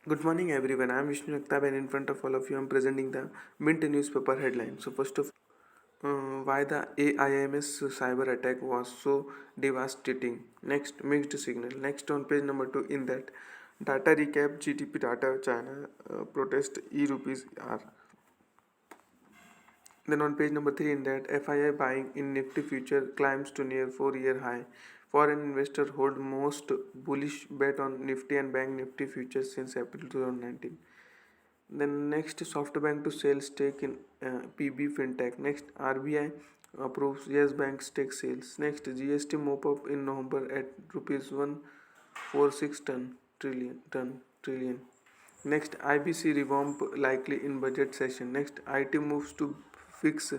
Good morning, everyone. I'm Vishnu Aktab, and in front of all of you, I'm presenting the Mint newspaper headline. So, first of why the AIMS cyber attack was so devastating. Next, mixed signal. Next, on page number 2, in that data recap, GDP data, China protest e-rupees are. Then on page number 3, in that FII buying in Nifty future climbs to near 4-year high. Foreign investors hold most bullish bet on Nifty and Bank Nifty futures since April 2019. Then next, SoftBank to sell stake in PB Fintech. Next, RBI approves Yes Bank stake sales. Next, GST mop up in November at rupees 146 trillion. Next, IBC revamp likely in budget session. Next, IT moves to fix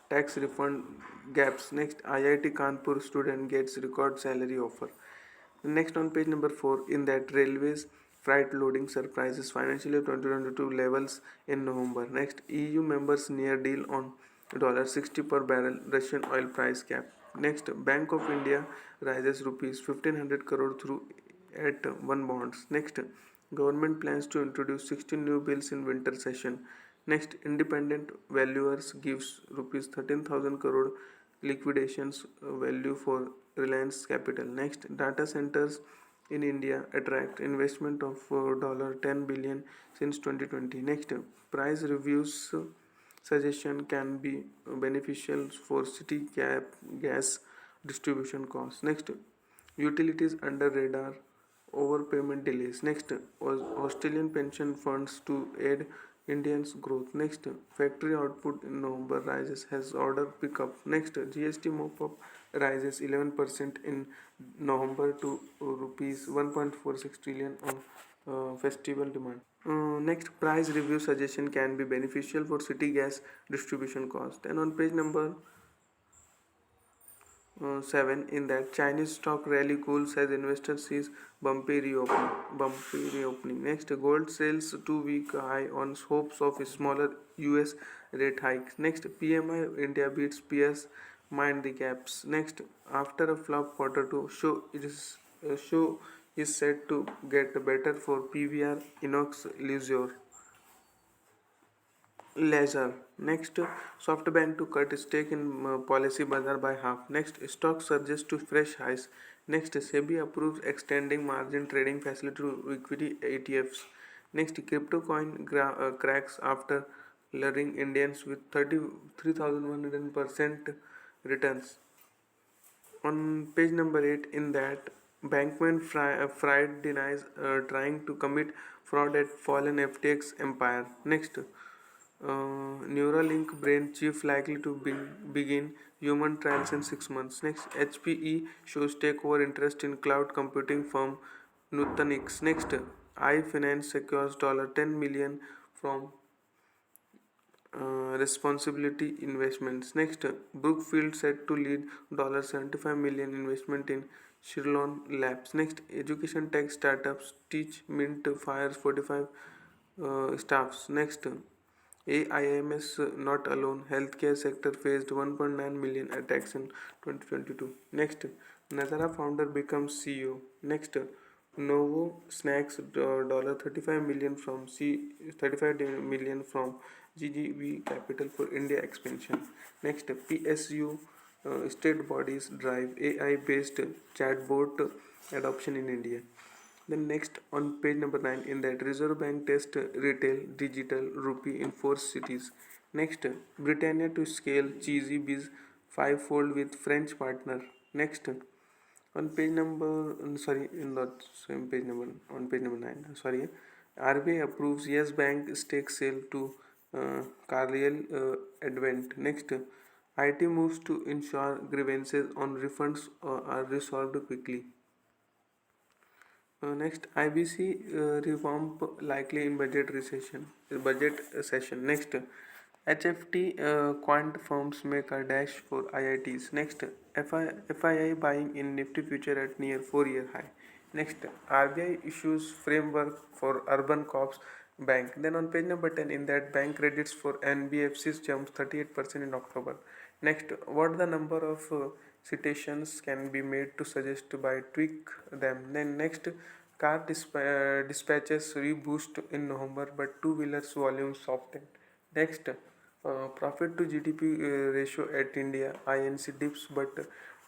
tax refund gaps. Next, IIT Kanpur student gets record salary offer. Next, on page number 4, in that railways freight loading surprises financial year 2022 levels in November. Next, EU members near deal on $60 per barrel Russian oil price cap. Next, Bank of India rises rupees 1500 crore through at one bonds. Next, government plans to introduce 16 new bills in winter session. Next, independent valuers gives rupees 13,000 crore liquidations value for Reliance Capital. Next, data centers in India attract investment of $10 billion since 2020. Next, price reviews suggestion can be beneficial for city gas distribution costs. Next, utilities under radar overpayment delays. Next, Australian pension funds to aid Indians growth. Next, factory output in November rises has order pickup. Next, GST mop up rises 11% in November to rupees 1.46 trillion on festival demand. Next, price review suggestion can be beneficial for city gas distribution cost. And on page number 7, in that Chinese stock rally cools as investors sees bumpy reopening. Next, gold sales 2 week high on hopes of a smaller US rate hikes. Next, PMI India beats peers, mind the gaps. Next, after a flop quarter two, show is set to get better for PVR Inox Leisure. Leisure. Next, SoftBank to cut stake in Policy Bazaar by half. Next, stock surges to fresh highs. Next, SEBI approves extending margin trading facility to equity ETFs. Next, crypto coin cracks after luring Indians with 33,100% returns. On page number 8, in that Fried denies trying to commit fraud at fallen FTX empire. Next, Neuralink brain chief likely to begin human trials in 6 months. Next, HPE shows takeover interest in cloud computing firm Nutanix. Next, iFinance secures $10 million from responsibility investments. Next, Brookfield set to lead $75 million investment in Shirlon Labs. Next, education tech startups teach Mint fires 45 staffs. Next, AIMS not alone. Healthcare sector faced 1.9 million attacks in 2022. Next, Nazara founder becomes CEO. Next, Novo snacks $35 million from 35 million from GGV Capital for India expansion. Next, PSU state bodies drive AI-based chatbot adoption in India. Then next, on page number 9, in that Reserve Bank test retail digital rupee in 4 cities. Next, Britannia to scale cheesy biz fivefold with French partner. Next, on page number in the same page number on page number 9, RBI approves Yes Bank stake sale to Carlyle Advent. Next, IT moves to ensure grievances on refunds are resolved quickly. Next, IBC revamp likely in budget session. Next, HFT quant firms make a dash for IITs. Next, FII buying in Nifty future at near 4-year high. Next, RBI issues framework for urban corps bank. Then on page number 10, in that bank credits for NBFCs jumps 38% in October. Next, what the number of citations can be made to suggest by tweak them. Then next, Dispatches reboost in November, but two-wheelers volume softened. Next, profit to GDP ratio at India, INC dips, but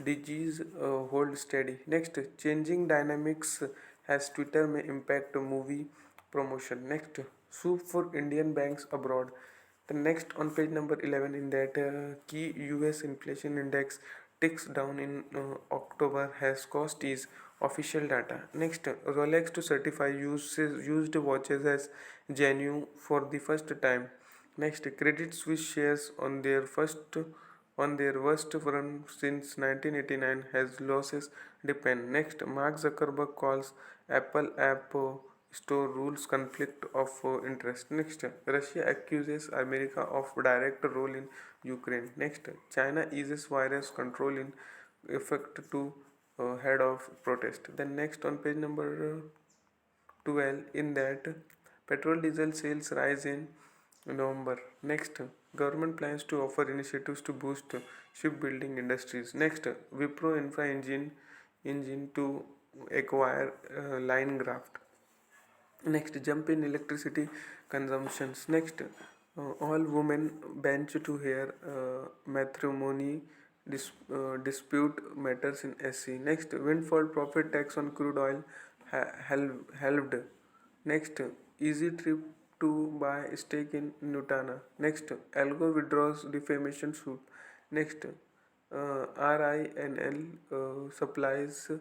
DGs hold steady. Next, changing dynamics as Twitter may impact movie promotion. Next, soup for Indian banks abroad. The next on page number 11 in that key US inflation index ticks down in October has cost is official data. Next, Rolex to certify used watches as genuine for the first time. Next, Credit Suisse shares on their worst run since 1989 has losses depend. Next, Mark Zuckerberg calls Apple App Store rules conflict of interest. Next, Russia accuses America of direct role in Ukraine. Next, China eases virus control in effect to head of protest. Then next on page number 12 in that petrol diesel sales rise in November. Next, government plans to offer initiatives to boost shipbuilding industries. Next, Wipro Infra engine to acquire line graft. Next, jump in electricity consumptions. Next, all women bench to hear matrimony dispute matters in SC. Next, windfall profit tax on crude oil helped. Next, easy trip to buy stake in Nutana. Next, Algo withdraws defamation suit. Next, RINL supplies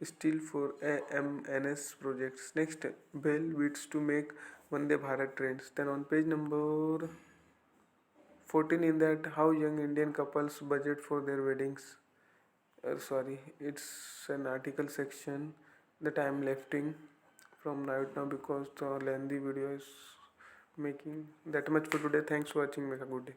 steel for AMNS projects. Next, Bell bids to make Vande Bharat trains. Then on page number 14 in that how young Indian couples budget for their weddings. Sorry, it's an article section that I am lefting from right now because the lengthy video is making that much for today. Thanks for watching. Make a good day.